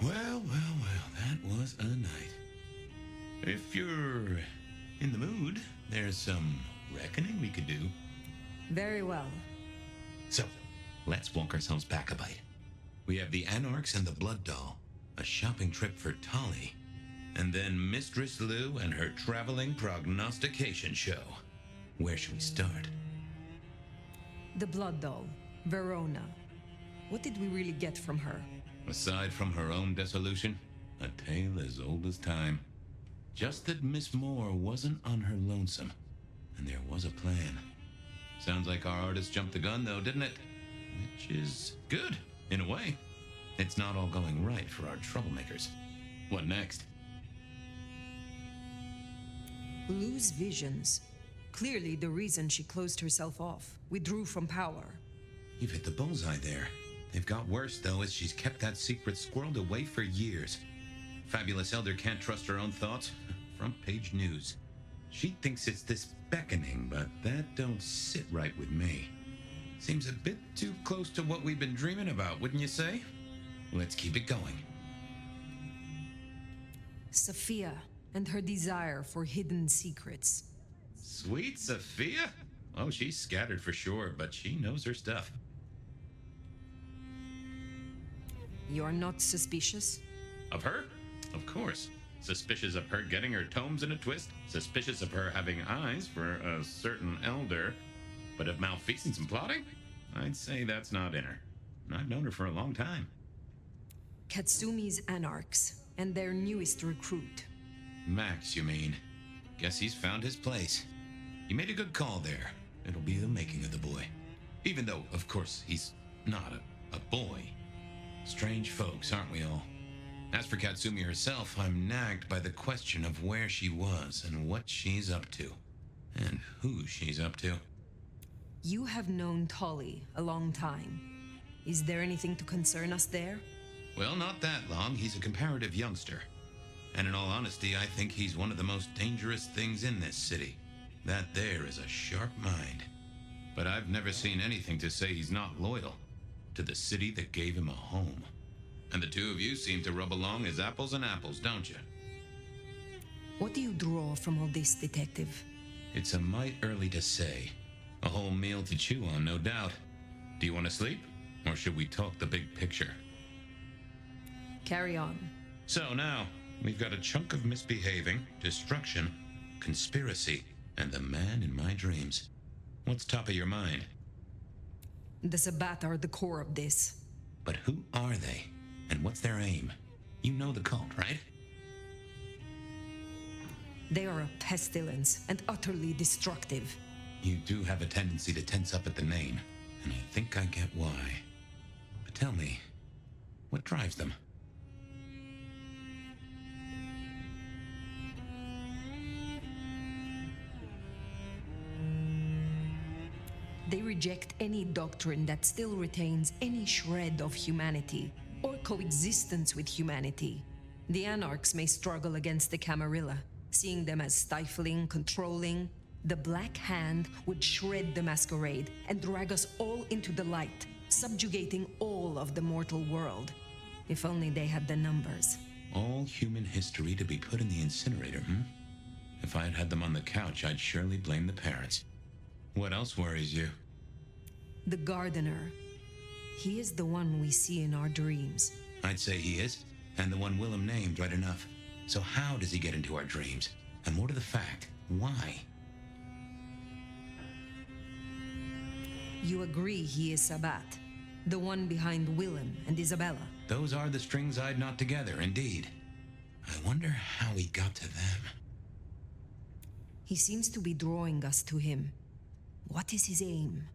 Well, that was a night. If you're in the mood, there's some reckoning we could do. Very well. So, let's walk ourselves back a bite. We have the Anarchs and the Blood Doll, a shopping trip for Tolly, and then Mistress Lou and her traveling prognostication show. Where should we start? The Blood Doll, Verona. What did we really get from her? Aside from her own dissolution, a tale as old as time. Just that Miss Moore wasn't on her lonesome, and there was a plan. Sounds like our artist jumped the gun, though, didn't it? Which is good, in a way. It's not all going right for our troublemakers. What next? Lou's visions. Clearly the reason she closed herself off, withdrew from power. You've hit the bullseye there. They've got worse, though, as she's kept that secret squirreled away for years. Fabulous Elder can't trust her own thoughts. Front page news. She thinks it's this beckoning, but that don't sit right with me. Seems a bit too close to what we've been dreaming about, wouldn't you say? Let's keep it going. Sophia and her desire for hidden secrets. Sweet Sophia? Oh, she's scattered for sure, but she knows her stuff. You're not suspicious? Of her? Of course. Suspicious of her getting her tomes in a twist. Suspicious of her having eyes for a certain elder. But of malfeasance and plotting? I'd say that's not in her. I've known her for a long time. Katsumi's Anarchs, and their newest recruit. Max, you mean? Guess he's found his place. You made a good call there. It'll be the making of the boy. Even though, of course, he's not a boy. Strange folks, aren't we all? As for Katsumi herself, I'm nagged by the question of where she was and what she's up to. And who she's up to. You have known Tolly a long time. Is there anything to concern us there? Well, not that long. He's a comparative youngster. And in all honesty, I think he's one of the most dangerous things in this city. That there is a sharp mind. But I've never seen anything to say he's not loyal to the city that gave him a home. And the two of you seem to rub along as apples and apples, don't you? What do you draw from all this, Detective? It's a mite early to say. A whole meal to chew on, no doubt. Do you want to sleep? Or should we talk the big picture? Carry on. So now, we've got a chunk of misbehaving, destruction, conspiracy, and the man in my dreams. What's top of your mind? The Sabbat are the core of this. But who are they? And what's their aim? You know the cult, right? They are a pestilence and utterly destructive. You do have a tendency to tense up at the name, and I think I get why. But tell me, what drives them? They reject any doctrine that still retains any shred of humanity or coexistence with humanity. The Anarchs may struggle against the Camarilla, seeing them as stifling, controlling. The Black Hand would shred the Masquerade and drag us all into the light, subjugating all of the mortal world. If only they had the numbers. All human history to be put in the incinerator, hmm? If I had had them on the couch, I'd surely blame the parents. What else worries you? The Gardener. He is the one we see in our dreams. I'd say he is, and the one Willem named right enough. So how does he get into our dreams? And more to the fact, why? You agree he is Sabbat, the one behind Willem and Isabella. Those are the strings I'd knot together, indeed. I wonder how he got to them. He seems to be drawing us to him. What is his aim?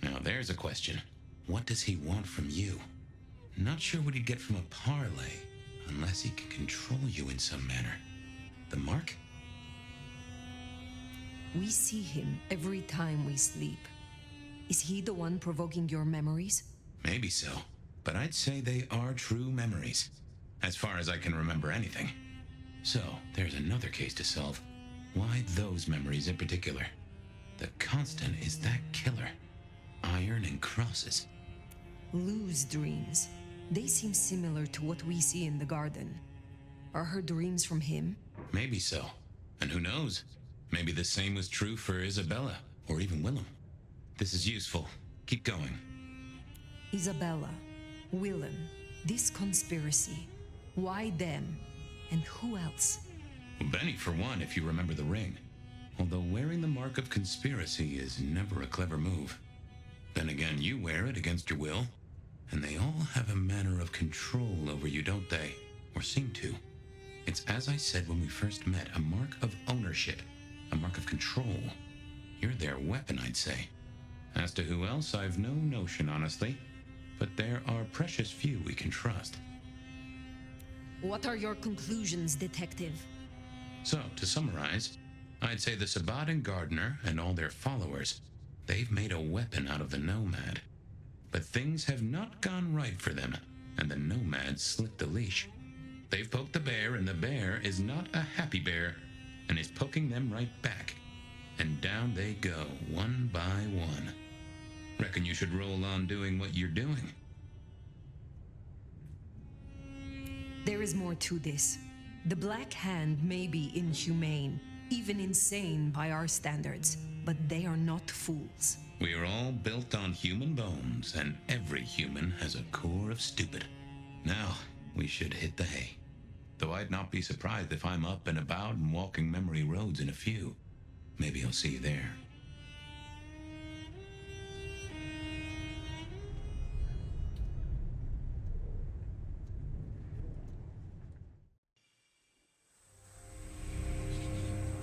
Now there's a question. What does he want from you? Not sure what he'd get from a parlay, unless he can control you in some manner. The mark? We see him every time we sleep. Is he the one provoking your memories? Maybe so, but I'd say they are true memories, as far as I can remember anything. So, there's another case to solve. Why those memories in particular? The constant is that killer. Iron and crosses. Lou's dreams. They seem similar to what we see in the garden. Are her dreams from him? Maybe so. And who knows? Maybe the same was true for Isabella, or even Willem. This is useful. Keep going. Isabella, Willem, this conspiracy. Why them? And who else? Well, Benny, for one, if you remember the ring. Although wearing the mark of conspiracy is never a clever move. Then again, you wear it against your will. And they all have a manner of control over you, don't they? Or seem to. It's as I said when we first met, a mark of ownership. A mark of control. You're their weapon, I'd say. As to who else, I've no notion, honestly. But there are precious few we can trust. What are your conclusions, Detective? So, to summarize, I'd say the Sabbat and Gardner and all their followers, they've made a weapon out of the Nomad. But things have not gone right for them, and the Nomad slipped the leash. They've poked the bear, and the bear is not a happy bear, and is poking them right back. And down they go, one by one. Reckon you should roll on doing what you're doing. There is more to this. The Black Hand may be inhumane, even insane by our standards, but they are not fools. We are all built on human bones, and every human has a core of stupid. Now, we should hit the hay. Though I'd not be surprised if I'm up and about and walking memory roads in a few. Maybe I'll see you there.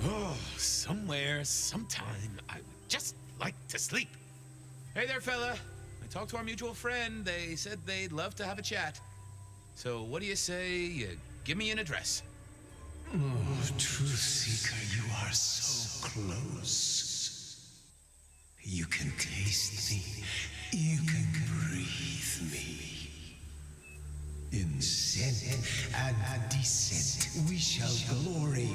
Oh, somewhere, sometime, I would just like to sleep. Hey there, fella. I talked to our mutual friend. They said they'd love to have a chat. So what do you say you give me an address? Oh, Truth Seeker, you are so close. You can taste me. You can breathe me. In scent and descent we shall glory,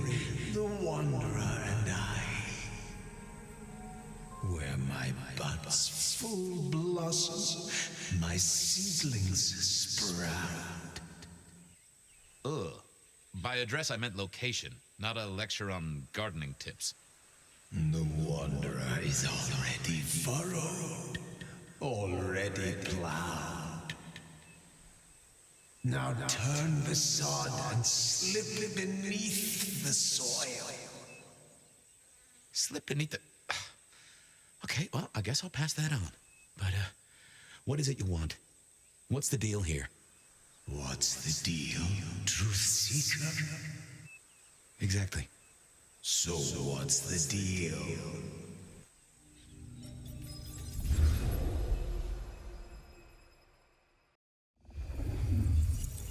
the Wanderer and I. Where my buds full blossom, my seedlings sprout. Ugh. By address, I meant location, not a lecture on gardening tips. The Wanderer is already furrowed, already plowed. Now turn the sod and slip beneath the soil. Slip beneath the... Okay, well, I guess I'll pass that on. But, what is it you want? What's the deal here? What's the deal, Truth Seeker? Exactly. So what's the deal?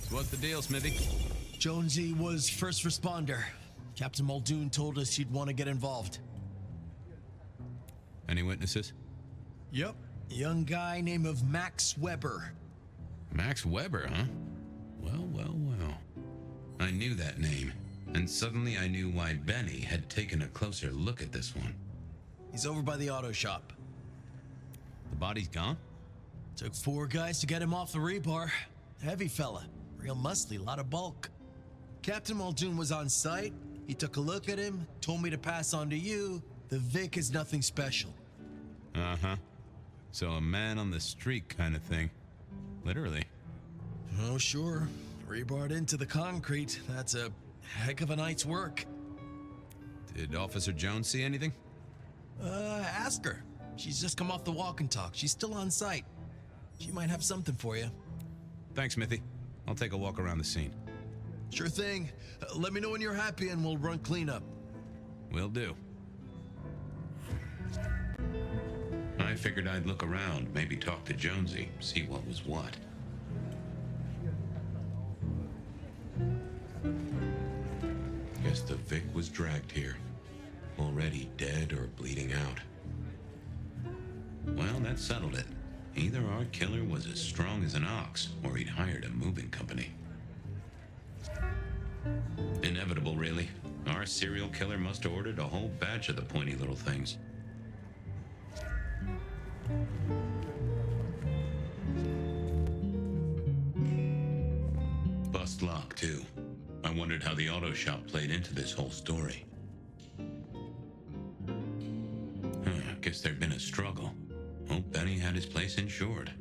So what's the deal, Smithy? Jonesy was first responder. Captain Muldoon told us he'd want to get involved. Any witnesses? Yep. A young guy named of Max Weber. Max Weber, huh? Well, well, well. I knew that name, and suddenly I knew why Benny had taken a closer look at this one. He's over by the auto shop. The body's gone? Took 4 guys to get him off the rebar. Heavy fella. Real muscly, lot of bulk. Captain Muldoon was on site. He took a look at him, told me to pass on to you. The Vic is nothing special. Uh-huh. So a man on the street kind of thing. Literally. Oh, sure. Rebarred into the concrete. That's a heck of a night's work. Did Officer Jones see anything? Ask her. She's just come off the walk and talk. She's still on site. She might have something for you. Thanks, Smithy. I'll take a walk around the scene. Sure thing. Let me know when you're happy and we'll run cleanup. Will do. I figured I'd look around, maybe talk to Jonesy, see what was what. Guess the Vic was dragged here. Already dead or bleeding out. Well, that settled it. Either our killer was as strong as an ox, or he'd hired a moving company. Inevitable, really. Our serial killer must have ordered a whole batch of the pointy little things. the auto shop played into this whole story. Guess there'd been a struggle. Hope Benny had his place insured.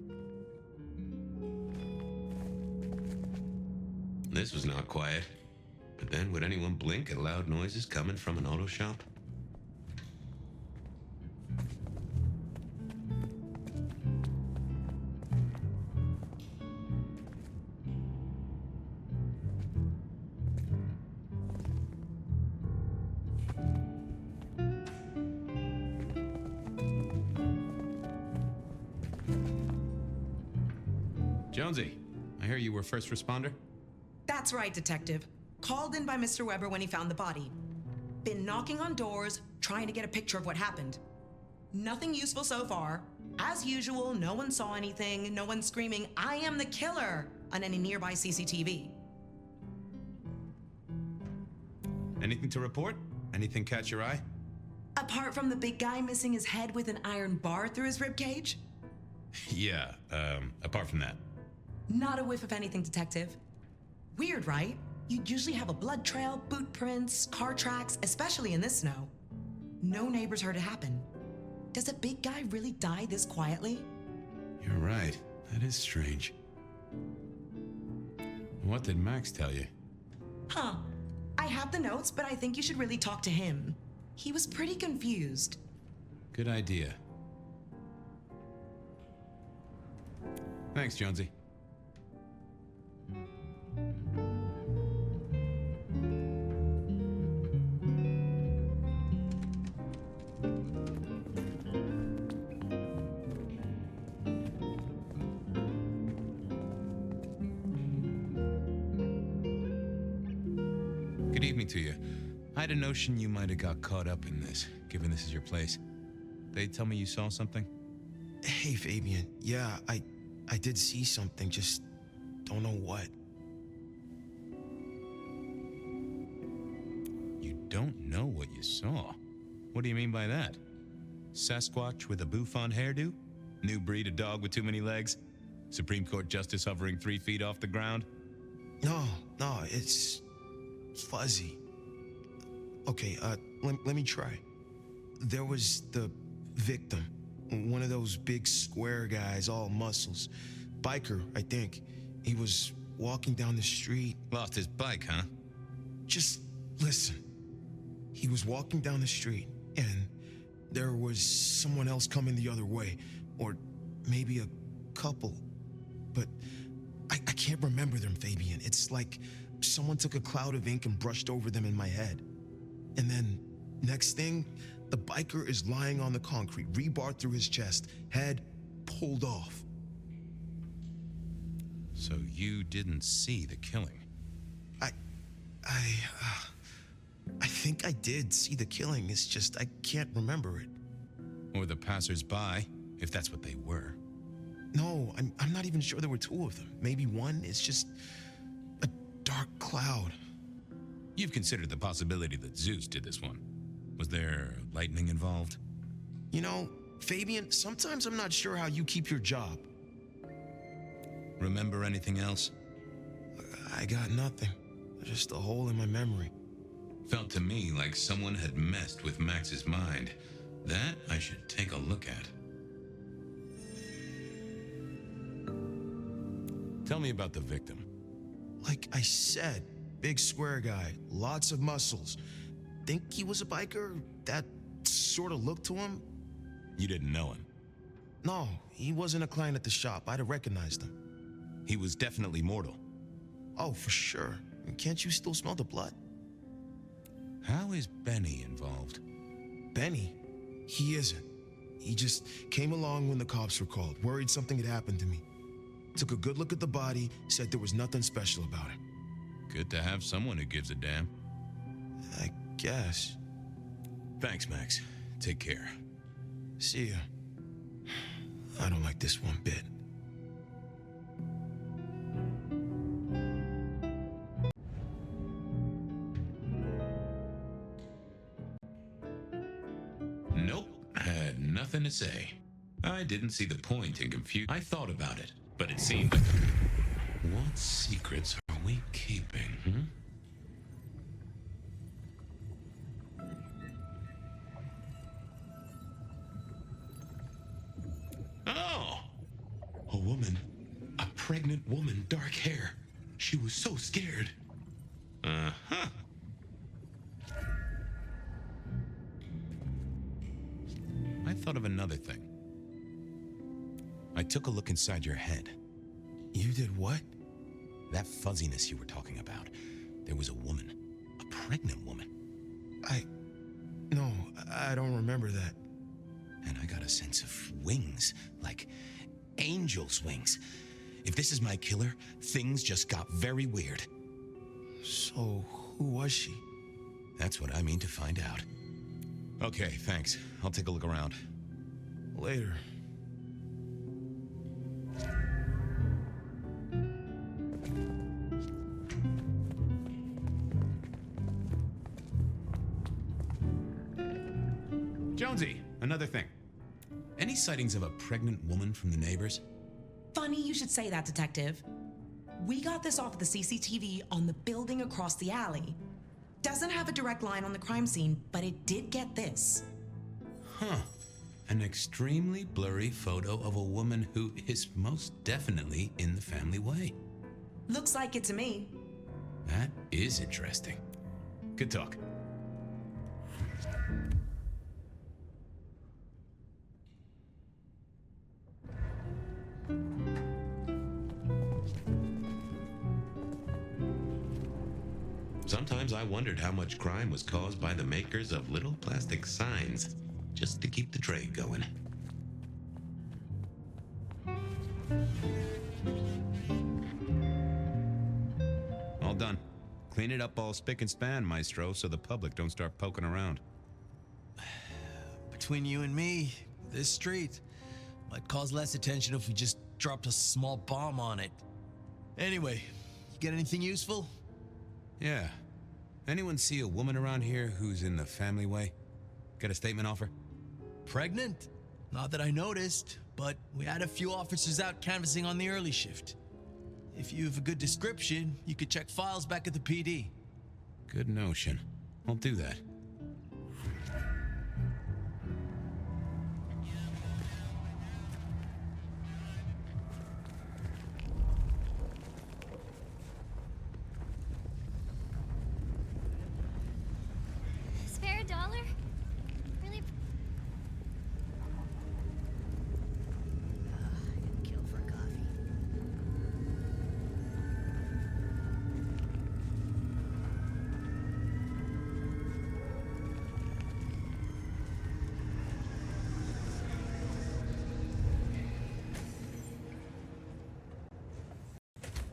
This was not quiet. But then would anyone blink at loud noises coming from an auto shop? Jonesy, I hear you were first responder? That's right, Detective. Called in by Mr. Weber when he found the body. Been knocking on doors, trying to get a picture of what happened. Nothing useful so far. As usual, no one saw anything, no one screaming, "I am the killer," on any nearby CCTV. Anything to report? Anything catch your eye? Apart from the big guy missing his head with an iron bar through his ribcage? Yeah, apart from that. Not a whiff of anything, Detective. Weird, right? You'd usually have a blood trail, boot prints, car tracks, especially in this snow. No neighbors heard it happen. Does a big guy really die this quietly? You're right. That is strange. What did Max tell you? Huh. I have the notes, but I think you should really talk to him. He was pretty confused. Good idea. Thanks, Jonesy. Good evening to you. I had a notion you might have got caught up in this, given this is your place. They tell me you saw something? Hey, Fabien. Yeah, I did see something, just don't know what. You don't know what you saw? What do you mean by that? Sasquatch with a bouffant hairdo? New breed of dog with too many legs? Supreme Court justice hovering 3 feet off the ground? No, it's fuzzy. Okay, let me try. There was the victim, one of those big square guys, all muscles. Biker, I think. He was walking down the street. Lost his bike, huh? Just listen. He was walking down the street, and there was someone else coming the other way, or maybe a couple. But I can't remember them, Fabien. It's like someone took a cloud of ink and brushed over them in my head. And then, next thing, the biker is lying on the concrete, rebar through his chest, head pulled off. So you didn't see the killing? I think I did see the killing. It's just I can't remember it. Or the passers-by, if that's what they were. No, I'm not even sure there were two of them. Maybe one is just a dark cloud. You've considered the possibility that Zeus did this one. Was there lightning involved? You know, Fabien, sometimes I'm not sure how you keep your job. Remember anything else? I got nothing. Just a hole in my memory. Felt to me like someone had messed with Max's mind. That I should take a look at. Tell me about the victim. Like I said, big square guy, lots of muscles. Think he was a biker? That sort of looked to him? You didn't know him? No, he wasn't a client at the shop. I'd have recognized him. He was definitely mortal. Oh, for sure. Can't you still smell the blood? How is Benny involved? Benny? He isn't. He just came along when the cops were called, worried something had happened to me. Took a good look at the body, said there was nothing special about it. Good to have someone who gives a damn. I guess. Thanks, Max. Take care. See ya. I don't like this one bit. Nope, had nothing to say. I didn't see the point in confusion. I thought about it, but it seemed like... What secrets are we keeping, woman. A pregnant woman, dark hair. She was so scared. Uh-huh. I thought of another thing. I took a look inside your head. You did what? That fuzziness you were talking about. There was a woman. A pregnant woman. No, I don't remember that. And I got a sense of wings. Like angel's wings. If this is my killer, things just got very weird. So, who was she? That's what I mean to find out. Okay, thanks. I'll take a look around. Later. Jonesy, another thing. Any sightings of a pregnant woman from the neighbors? Funny you should say that, Detective. We got this off of the CCTV on the building across the alley. Doesn't have a direct line on the crime scene, but it did get this. Huh. An extremely blurry photo of a woman who is most definitely in the family way. Looks like it to me. That is interesting. Good talk. Sometimes I wondered how much crime was caused by the makers of little plastic signs, just to keep the trade going. All done. Clean it up all spick and span, Maestro, so the public don't start poking around. Between you and me, this street might cause less attention if we just dropped a small bomb on it. Anyway, you get anything useful? Yeah. Anyone see a woman around here who's in the family way? Get a statement off her? Pregnant? Not that I noticed, but we had a few officers out canvassing on the early shift. If you have a good description, you could check files back at the PD. Good notion. I'll do that. Spare a dollar? Really? I'd kill for coffee.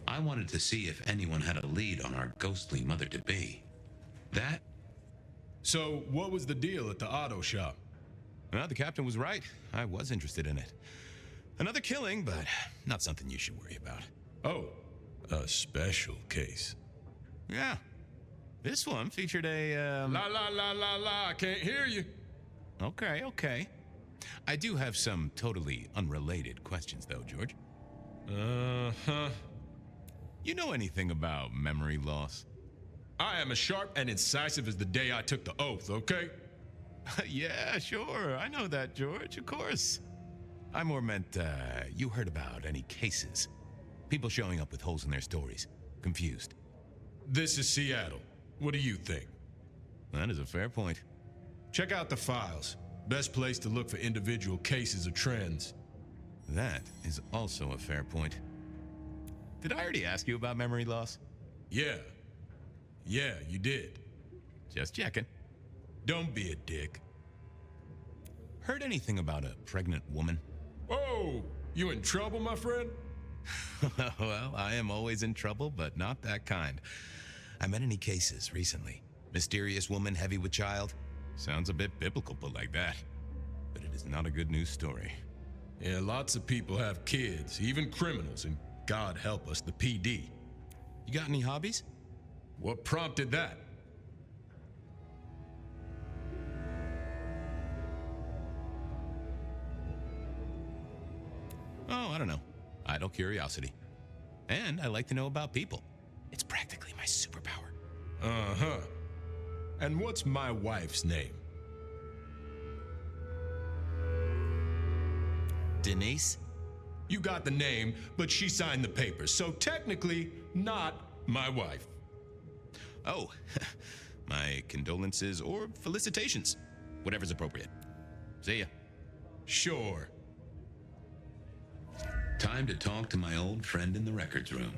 I wanted to see if anyone had a lead on our ghostly mother-to-be. That So, what was the deal at the auto shop? Well, the captain was right. I was interested in it. Another killing, but not something you should worry about. Oh, a special case. Yeah. This one featured a, La la la la la, I can't hear you. Okay. I do have some totally unrelated questions, though, George. Uh-huh. You know anything about memory loss? I am as sharp and incisive as the day I took the oath, okay? Yeah, sure. I know that, George, of course. I more meant, you heard about any cases. People showing up with holes in their stories. Confused. This is Seattle. What do you think? That is a fair point. Check out the files. Best place to look for individual cases or trends. That is also a fair point. Did I already ask you about memory loss? Yeah, you did. Just checking. Don't be a dick. Heard anything about a pregnant woman? Oh, you in trouble, my friend? Well, I am always in trouble, but not that kind. I met any cases recently. Mysterious woman heavy with child? Sounds a bit biblical put like that. But it is not a good news story. Yeah, lots of people have kids, even criminals, and God help us, the PD. You got any hobbies? What prompted that? Oh, I don't know. Idle curiosity. And I like to know about people. It's practically my superpower. Uh-huh. And what's my wife's name? Denise? You got the name, but she signed the papers, so technically not my wife. Oh, my condolences or felicitations. Whatever's appropriate. See ya. Sure. Time to talk to my old friend in the records room.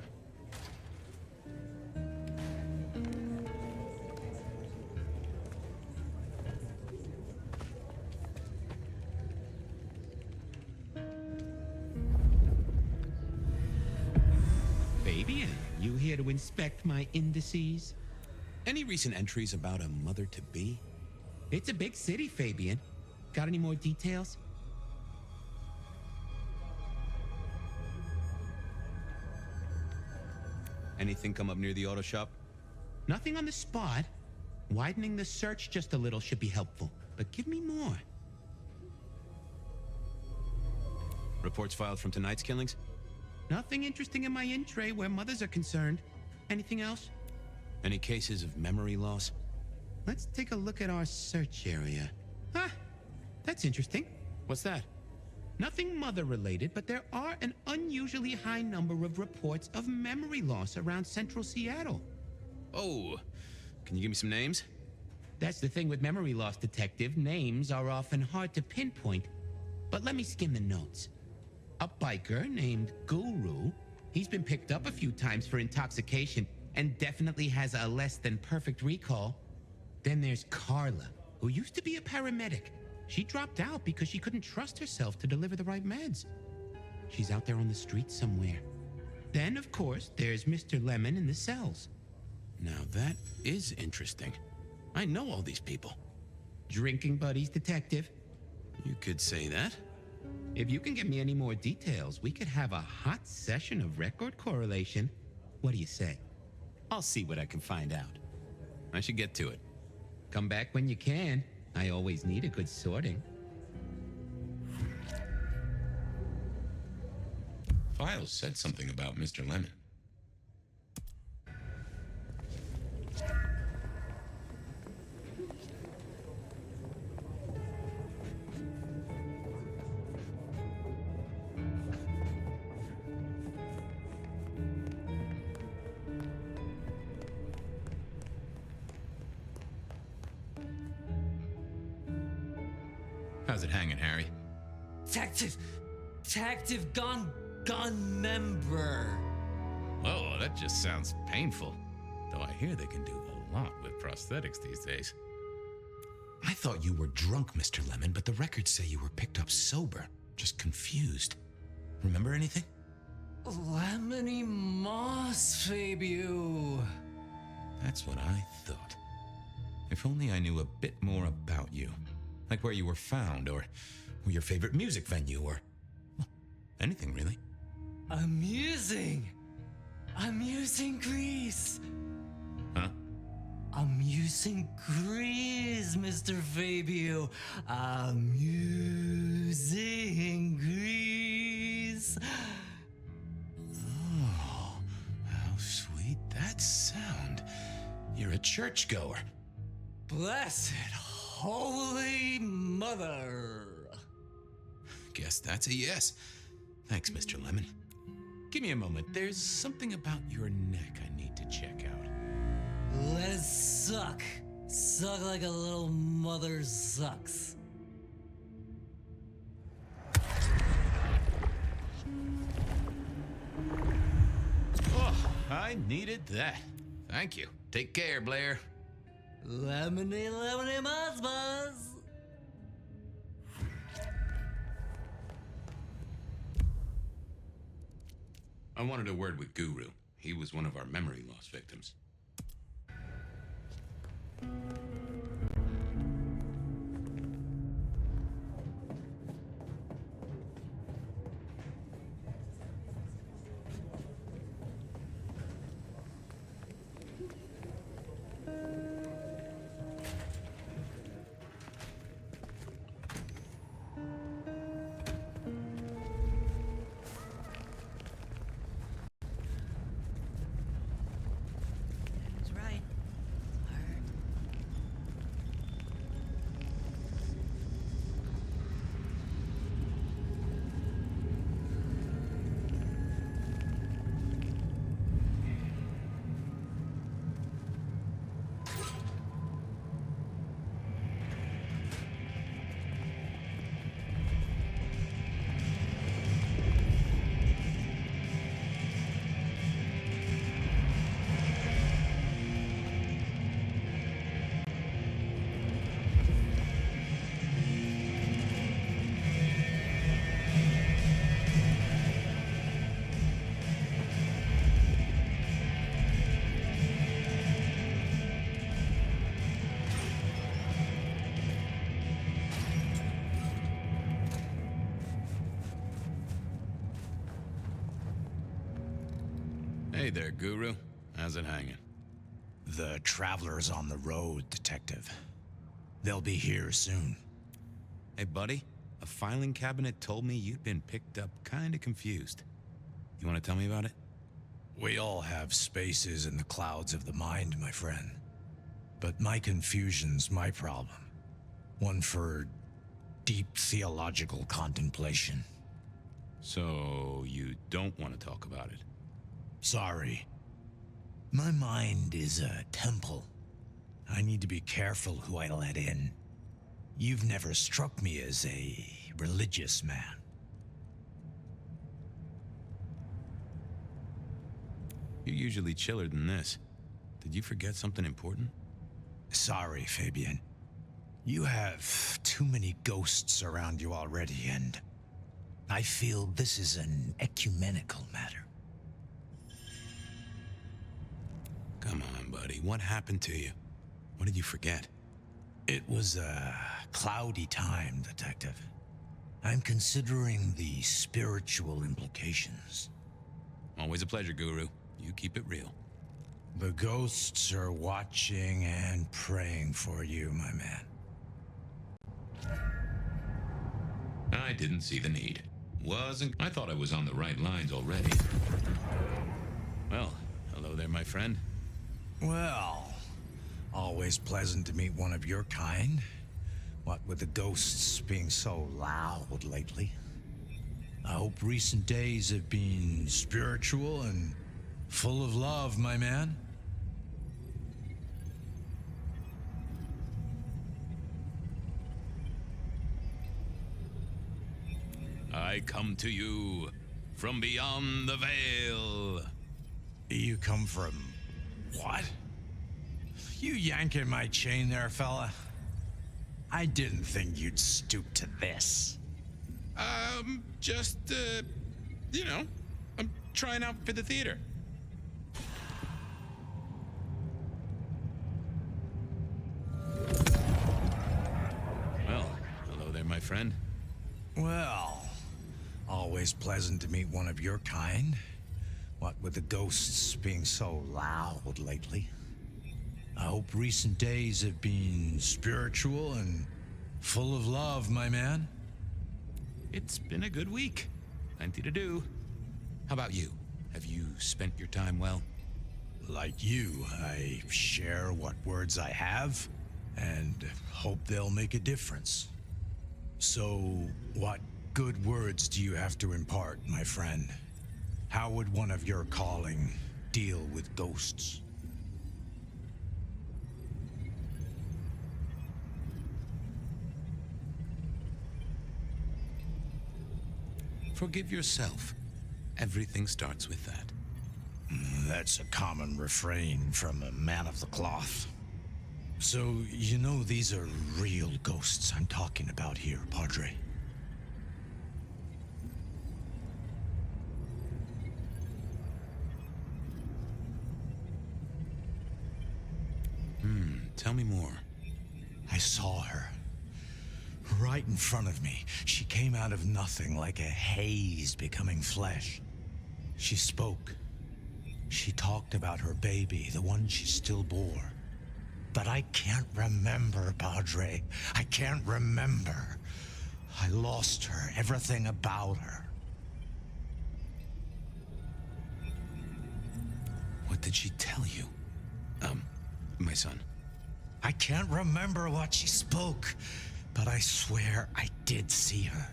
Fabien, you here to inspect my indices? Any recent entries about a mother-to-be? It's a big city, Fabien. Got any more details? Anything come up near the auto shop? Nothing on the spot. Widening the search just a little should be helpful, but give me more. Reports filed from tonight's killings? Nothing interesting in my in tray where mothers are concerned. Anything else? Any cases of memory loss? Let's take a look at our search area. Ah, that's interesting. What's that? Nothing mother-related, but there are an unusually high number of reports of memory loss around central Seattle. Oh, can you give me some names? That's the thing with memory loss, Detective. Names are often hard to pinpoint. But let me skim the notes. A biker named Guru. He's been picked up a few times for intoxication and definitely has a less than perfect recall. Then there's Carla, who used to be a paramedic. She dropped out because she couldn't trust herself to deliver the right meds. She's out there on the streets somewhere. Then, of course, there's Mr. Lemon in the cells. Now that is interesting. I know all these people. Drinking buddies, Detective. You could say that. If you can get me any more details, we could have a hot session of record correlation. What do you say? I'll see what I can find out. I should get to it. Come back when you can. I always need a good sorting. Files said something about Mr. Lemon. How's it hanging, Harry? Detective gone member. Oh, that just sounds painful. Though I hear they can do a lot with prosthetics these days. I thought you were drunk, Mr. Lemon, but the records say you were picked up sober. Just confused. Remember anything? Lemony moss, Fabio. That's what I thought. If only I knew a bit more about you. Like where you were found, or your favorite music venue, or well, anything really. Amusing Greece. Huh? Amusing Greece, Mr. Fabio. Amusing Greece. Oh, how sweet that sound. You're a churchgoer. Blessed Holy Mother. Guess that's a yes. Thanks, Mr. Lemon. Give me a moment. There's something about your neck I need to check out. Let it suck. Suck like a little mother sucks. Oh, I needed that. Thank you. Take care, Blair. Lemony buzz. I wanted a word with Guru. He was one of our memory loss victims. Hey there, Guru. How's it hanging? The traveler's on the road, Detective. They'll be here soon. Hey, buddy. A filing cabinet told me you'd been picked up kinda confused. You wanna tell me about it? We all have spaces in the clouds of the mind, my friend. But my confusion's my problem. One for deep theological contemplation. So, you don't want to talk about it? Sorry. My mind is a temple. I need to be careful who I let in. You've never struck me as a religious man. You're usually chiller than this. Did you forget something important? Sorry, Fabien. You have too many ghosts around you already, and I feel this is an ecumenical matter. Come on, buddy. What happened to you? What did you forget? It was a cloudy time, Detective. I'm considering the spiritual implications. Always a pleasure, Guru. You keep it real. The ghosts are watching and praying for you, my man. I didn't see the need. I thought I was on the right lines already. Well, hello there, my friend. Well, always pleasant to meet one of your kind. What with the ghosts being so loud lately. I hope recent days have been spiritual and full of love, my man. I come to you from beyond the veil. You come from what? You yanking my chain there, fella? I didn't think you'd stoop to this. I'm trying out for the theater. Well, hello there, my friend. Well, always pleasant to meet one of your kind. What with the ghosts being so loud lately. I hope recent days have been spiritual and full of love, my man. It's been a good week. Plenty to do. How about you? Have you spent your time well? Like you, I share what words I have and hope they'll make a difference. So, what good words do you have to impart, my friend? How would one of your calling deal with ghosts? Forgive yourself. Everything starts with that. That's a common refrain from a man of the cloth. So, you know these are real ghosts I'm talking about here, Padre. Tell me more. I saw her. Right in front of me. She came out of nothing, like a haze becoming flesh. She spoke. She talked about her baby, the one she still bore. But I can't remember, Padre. I can't remember. I lost her, everything about her. What did she tell you? My son. I can't remember what she spoke, but I swear I did see her.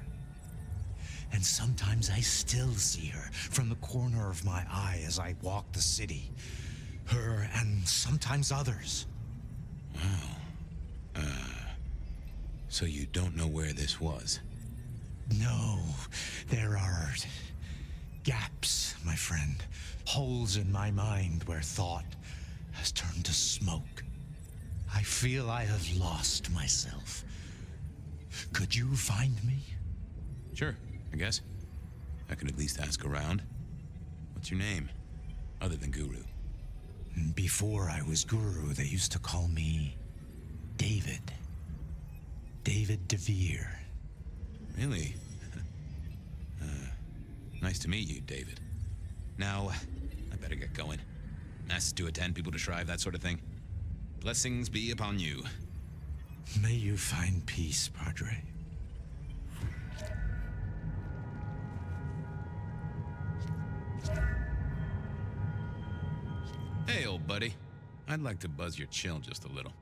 And sometimes I still see her from the corner of my eye as I walk the city. Her and sometimes others. Wow. So you don't know where this was? No, there are gaps, my friend. Holes in my mind where thought has turned to smoke. I feel I have lost myself. Could you find me? Sure, I guess. I could at least ask around. What's your name? Other than Guru. Before I was Guru, they used to call me David. David DeVere. Really? Nice to meet you, David. Now, let better get going. Masses to attend, people to shrive, that sort of thing. Blessings be upon you. May you find peace, Padre. Hey, old buddy. I'd like to buzz your chill just a little.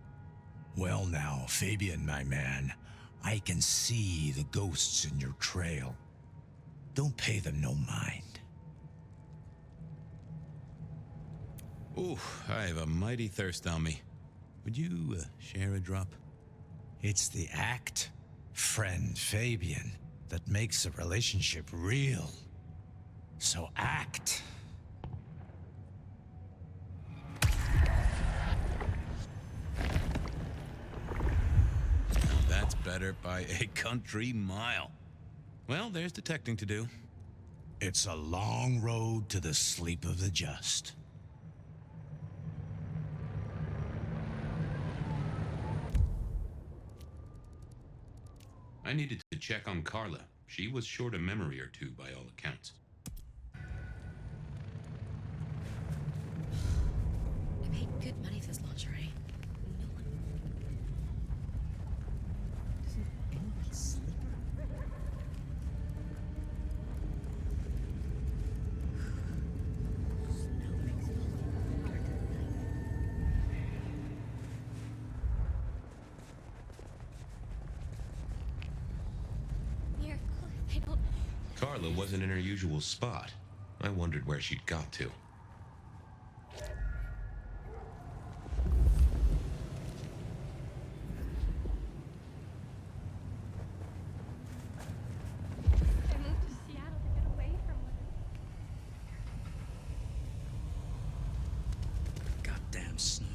Well now, Fabien, my man, I can see the ghosts in your trail. Don't pay them no mind. Ooh, I have a mighty thirst on me. Would you share a drop? It's the act, friend Fabien, that makes a relationship real. So act. Now that's better by a country mile. Well, there's detecting to do. It's a long road to the sleep of the just. I needed to check on Carla. She was short a memory or two by all accounts. I made good money with this lingerie. No one... Doesn't anybody sleep? Miracle if I don't... Carla wasn't in her usual spot. I wondered where she'd got to. I moved to Seattle to get away from it. Goddamn snow.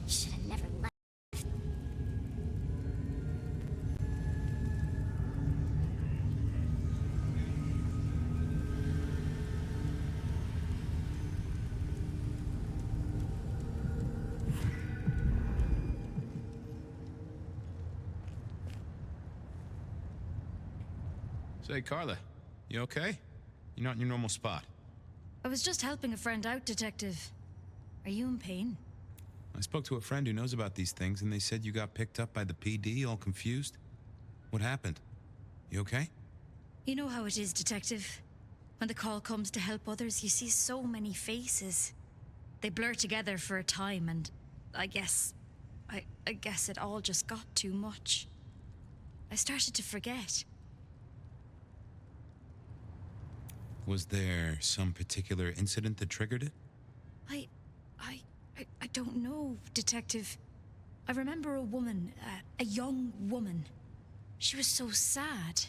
Should have never left. Say, Carla, you okay? You're not in your normal spot. I was just helping a friend out, Detective. Are you in pain? I spoke to a friend who knows about these things, and they said you got picked up by the PD, all confused. What happened? You okay? You know how it is, Detective. When the call comes to help others, you see so many faces. They blur together for a time, and I guess it all just got too much. I started to forget. Was there some particular incident that triggered it? I don't know, Detective. I remember a woman, a young woman. She was so sad.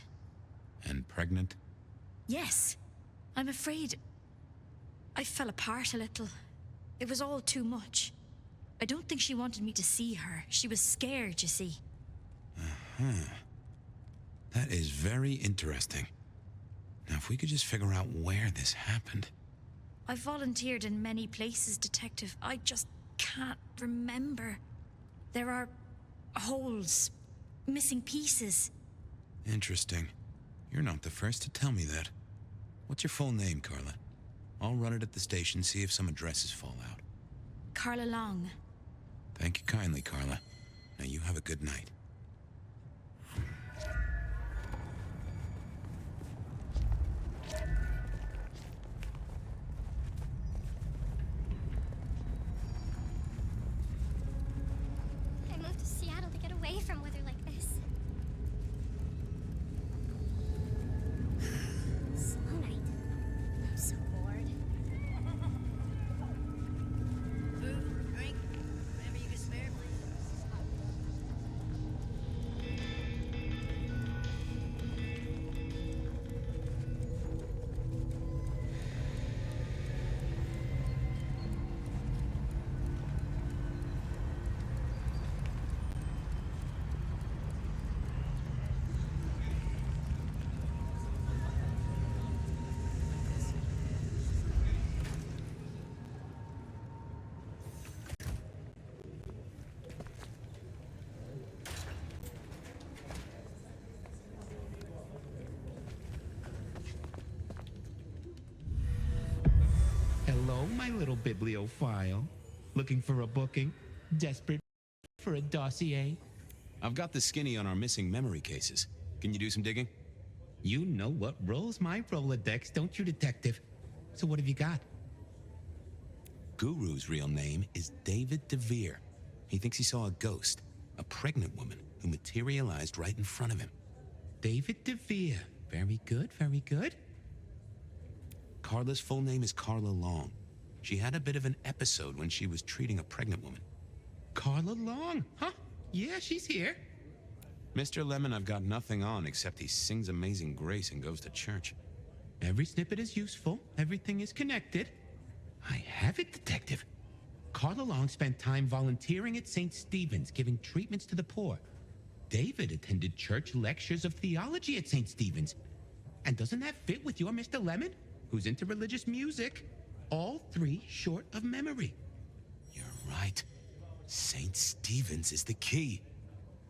And pregnant? Yes. I'm afraid I fell apart a little. It was all too much. I don't think she wanted me to see her. She was scared, you see. That is very interesting. Now, if we could just figure out where this happened. I volunteered in many places, Detective. I just can't remember. There are holes, missing pieces. Interesting. You're not the first to tell me that. What's your full name, Carla? I'll run it at the station, see if some addresses fall out. Carla Long. Thank you kindly, Carla. Now you have a good night. I moved to Seattle to get away from weather like this. Slow night. I'm so bored. Food, drink, whatever you can spare, please. my little bibliophile. Looking for a booking? Desperate for a dossier? I've got the skinny on our missing memory cases. Can you do some digging? You know what rolls my Rolodex, don't you, detective? So what have you got? Guru's real name is David DeVere. He thinks he saw a ghost, a pregnant woman who materialized right in front of him. David DeVere. Very good, very good. Carla's full name is Carla Long. She had a bit of an episode when she was treating a pregnant woman. Carla Long, huh? Yeah, she's here. Mr. Lemon, I've got nothing on except he sings Amazing Grace and goes to church. Every snippet is useful. Everything is connected. I have it, detective. Carla Long spent time volunteering at St. Stephen's, giving treatments to the poor. David attended church lectures of theology at St. Stephen's. And doesn't that fit with your Mr. Lemon, who's into religious music? All three short of memory. You're right. St. Stephen's is the key.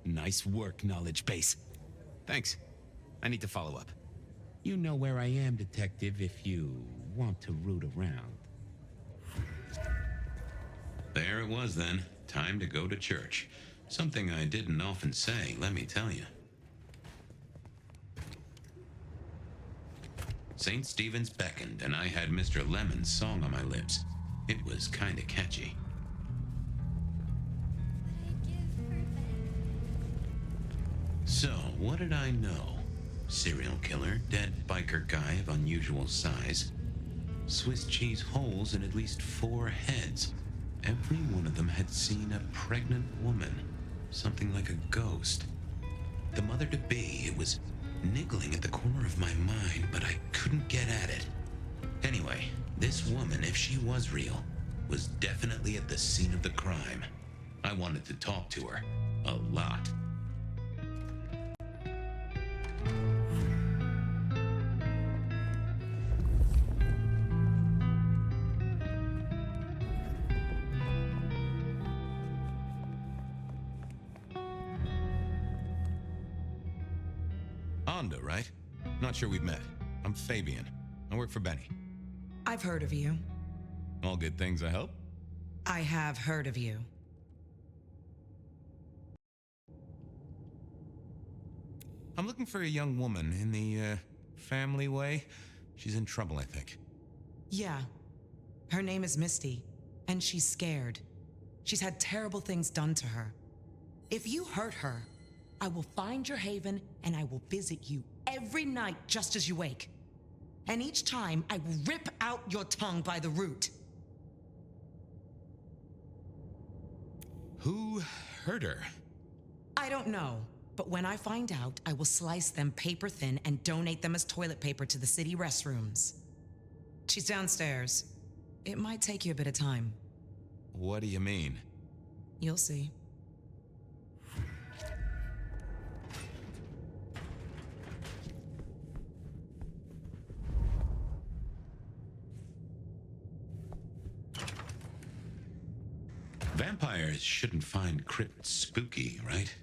Nice work, knowledge base. Thanks. I need to follow up. You know where I am, detective, if you want to root around. There it was then. Time to go to church. Something I didn't often say, let me tell you. St. Stephen's beckoned, and I had Mr. Lemon's song on my lips. It was kinda catchy. So, what did I know? Serial killer, dead biker guy of unusual size. Swiss cheese holes in at least 4 heads. Every one of them had seen a pregnant woman. Something like a ghost. The mother-to-be, it was niggling at the corner of my mind, but I couldn't get at it. Anyway, this woman, if she was real, was definitely at the scene of the crime. I wanted to talk to her. A lot. Anda, right? Not sure we've met. I'm Fabien. I work for Benny. I've heard of you. All good things, I hope? I have heard of you. I'm looking for a young woman in the, family way. She's in trouble, I think. Yeah. Her name is Misty, and she's scared. She's had terrible things done to her. If you hurt her, I will find your haven and I will visit you every night just as you wake. And each time I will rip out your tongue by the root. Who hurt her? I don't know, but when I find out, I will slice them paper thin and donate them as toilet paper to the city restrooms. She's downstairs. It might take you a bit of time. What do you mean? You'll see. Vampires shouldn't find crypts spooky, right?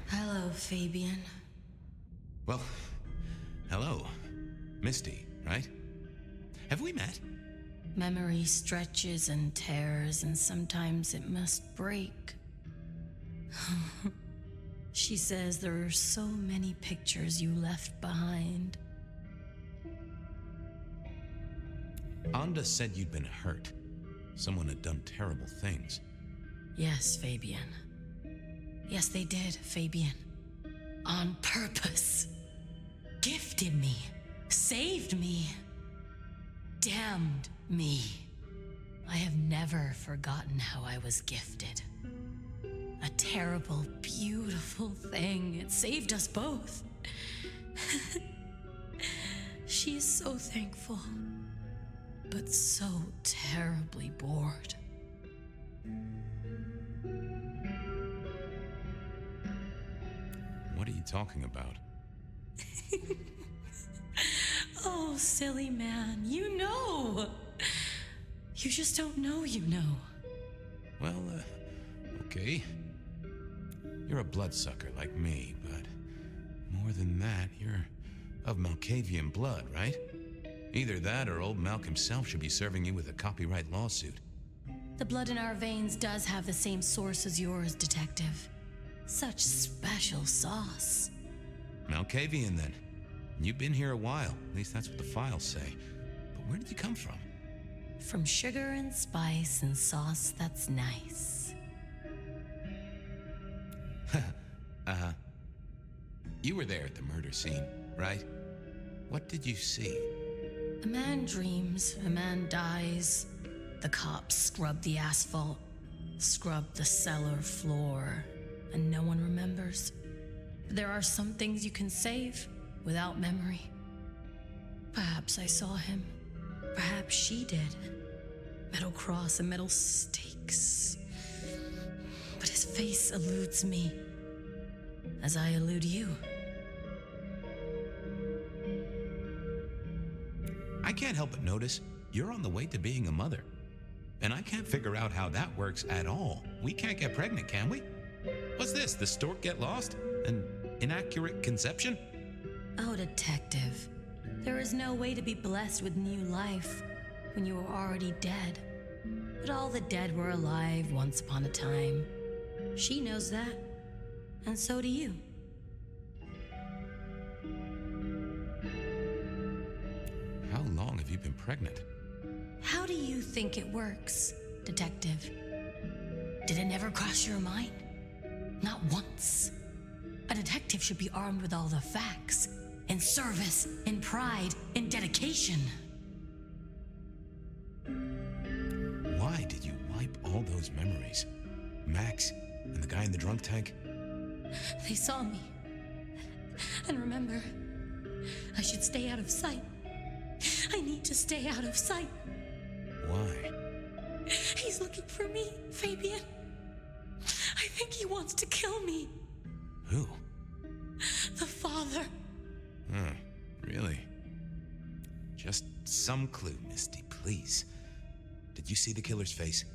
Hello, Fabien. Well, hello. Misty, right? Have we met? Memory stretches and tears, and sometimes it must break. She says there are so many pictures you left behind. Anda said you'd been hurt. Someone had done terrible things. Yes, Fabien. Yes, they did, Fabien. On purpose. Gifted me. Saved me. Damned me. I have never forgotten how I was gifted. A terrible, beautiful thing. It saved us both. She is so thankful, but so terribly bored. What are you talking about? Oh, silly man, you know. You just don't know you know. Well, okay. You're a bloodsucker like me, but more that, you're of Malkavian blood, right? Either that or old Malk himself should be serving you with a copyright lawsuit. The blood in our veins does have the same source as yours, Detective. Such special sauce. Malkavian, then. You've been here a while. At least that's what the files say. But where did you come from? From sugar and spice and sauce that's nice. You were there at the murder scene, right? What did you see? A man dreams, a man dies. The cops scrub the asphalt, scrub the cellar floor, and no one remembers. There are some things you can save without memory. Perhaps I saw him. Perhaps she did. Metal cross and metal stakes. But his face eludes me, as I elude you. I can't help but notice you're on the way to being a mother. And I can't figure out how that works at all. We can't get pregnant, can we? What's this? The stork get lost? An inaccurate conception? Oh, Detective. There is no way to be blessed with new life when you are already dead. But all the dead were alive once upon a time. She knows that. And so do you. How long have you been pregnant? How do you think it works, Detective? Did it never cross your mind? Not once. A detective should be armed with all the facts, in service, in pride, in dedication. Why did you wipe all those memories? Max and the guy in the drunk tank? They saw me. And remember, I should stay out of sight. I need to stay out of sight. Why? He's looking for me, Fabien. I think he wants to kill me. Who? The father. Really? Just some clue, Misty, please. Did you see the killer's face?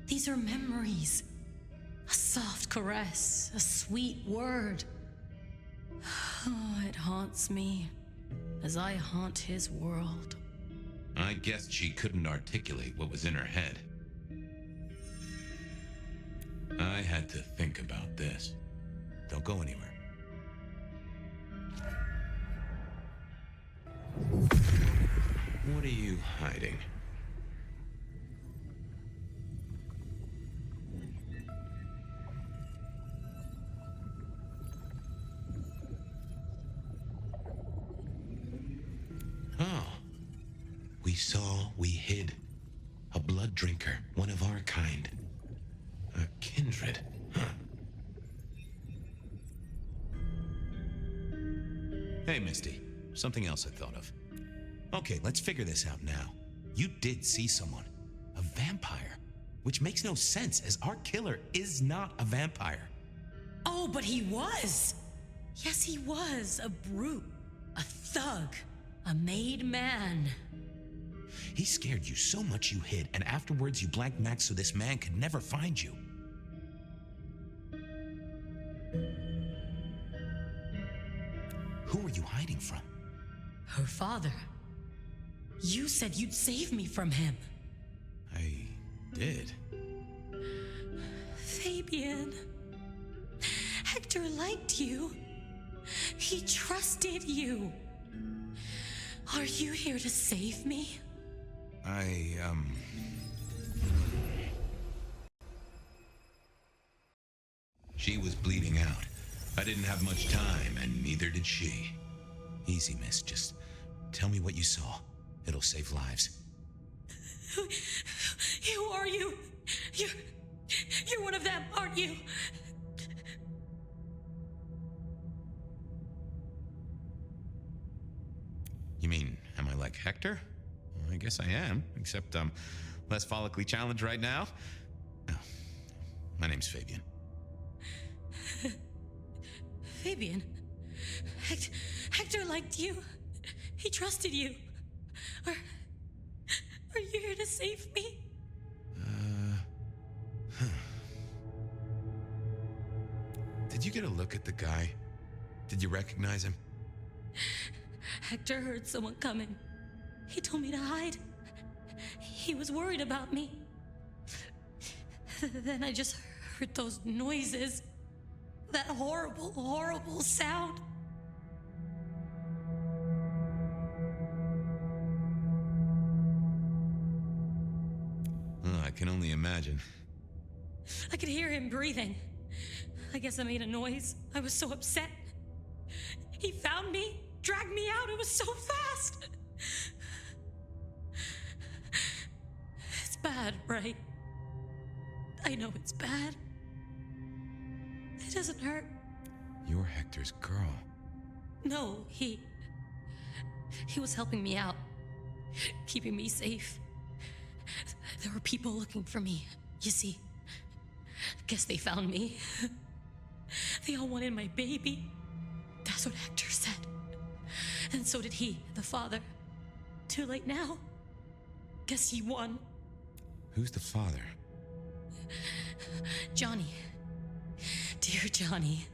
These are memories. A soft caress, a sweet word. Oh, it haunts me as I haunt his world. I guessed she couldn't articulate what was in her head. I had to think about this. Don't go anywhere. What are you hiding? Oh. We saw, we hid. A blood drinker, one of our kind. A kindred, huh? Hey, Misty. Something else I thought of. Okay, let's figure this out now. You did see someone. A vampire. Which makes no sense, as our killer is not a vampire. Oh, but he was! Yes, he was. A brute. A thug. A made man. He scared you so much you hid, and afterwards you blanked Max so this man could never find you. Who are you hiding from? Her father. You said you'd save me from him. I did. Fabien. Hector liked you. He trusted you. Are you here to save me? She was bleeding out. I didn't have much time, and neither did she. Easy, miss. Just tell me what you saw. It'll save lives. Who are you? You're one of them, aren't you? You mean, am I like Hector? Well, I guess I am, except I'm less follically challenged right now. Oh, my name's Fabien. Fabien? Hector liked you. He trusted you. Are you here to save me? Did you get a look at the guy? Did you recognize him? Hector heard someone coming. He told me to hide. He was worried about me. Then I just heard those noises. That horrible, horrible sound. Oh, I can only imagine. I could hear him breathing. I guess I made a noise. I was so upset. He found me, dragged me out. It was so fast. It's bad, right? I know it's bad. It doesn't hurt. You're Hector's girl. No, he was helping me out, keeping me safe. There were people looking for me, you see. Guess they found me. They all wanted my baby. That's what Hector said. And so did he, the father. Too late now. Guess he won. Who's the father? Johnny. Dear Johnny.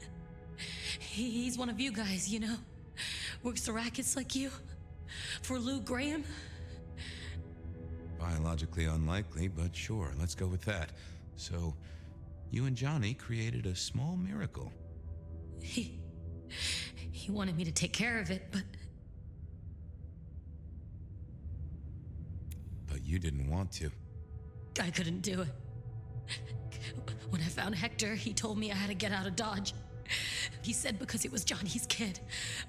He's one of you guys, you know. Works the rackets like you. For Lou Graham. Biologically unlikely, but sure, let's go with that. So, you and Johnny created a small miracle. He wanted me to take care of it, but you didn't want to. I couldn't do it. When I found Hector, he told me I had to get out of Dodge. He said because it was Johnny's kid,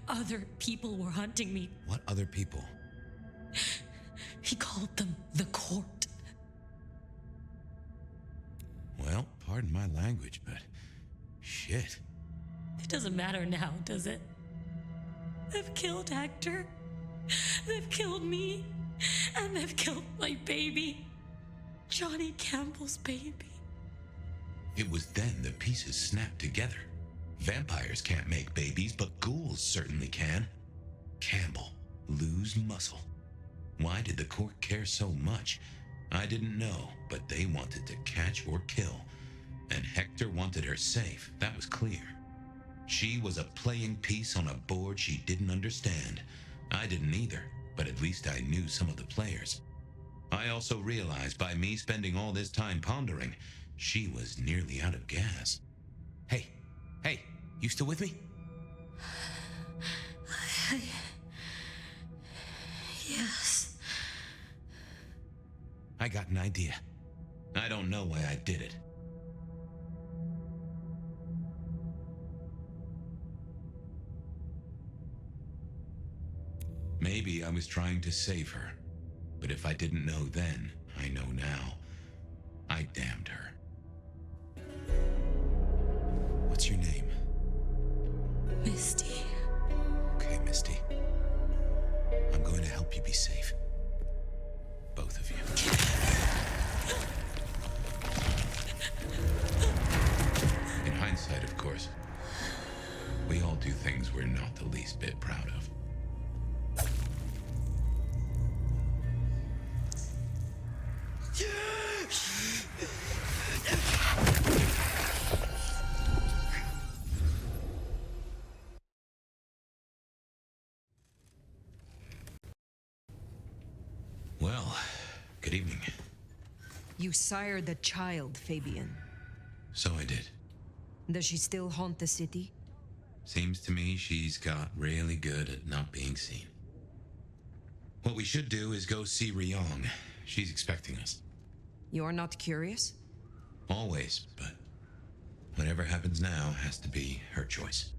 other people were hunting me. What other people? He called them the court. Well, pardon my language, but shit. It doesn't matter now, does it? They've killed Hector. They've killed me. And they've killed my baby. Johnny Campbell's baby. It was then the pieces snapped together. Vampires can't make babies, but ghouls certainly can. Campbell, lose muscle. Why did the court care so much? I didn't know, but they wanted to catch or kill. And Hector wanted her safe, that was clear. She was a playing piece on a board she didn't understand. I didn't either, but at least I knew some of the players. I also realized by me spending all this time pondering, she was nearly out of gas. Hey, you still with me? Yes. I got an idea. I don't know why I did it. Maybe I was trying to save her. But if I didn't know then, I know now. I damned her. What's your name? Misty. Okay, Misty. I'm going to help you be safe. Both of you. In hindsight, of course, we all do things we're not the least bit proud of. Well, good evening. You sired a child, Fabien. So I did. Does she still haunt the city? Seems to me she's got really good at not being seen. What we should do is go see Ryong. She's expecting us. You're not curious? Always, but whatever happens now has to be her choice.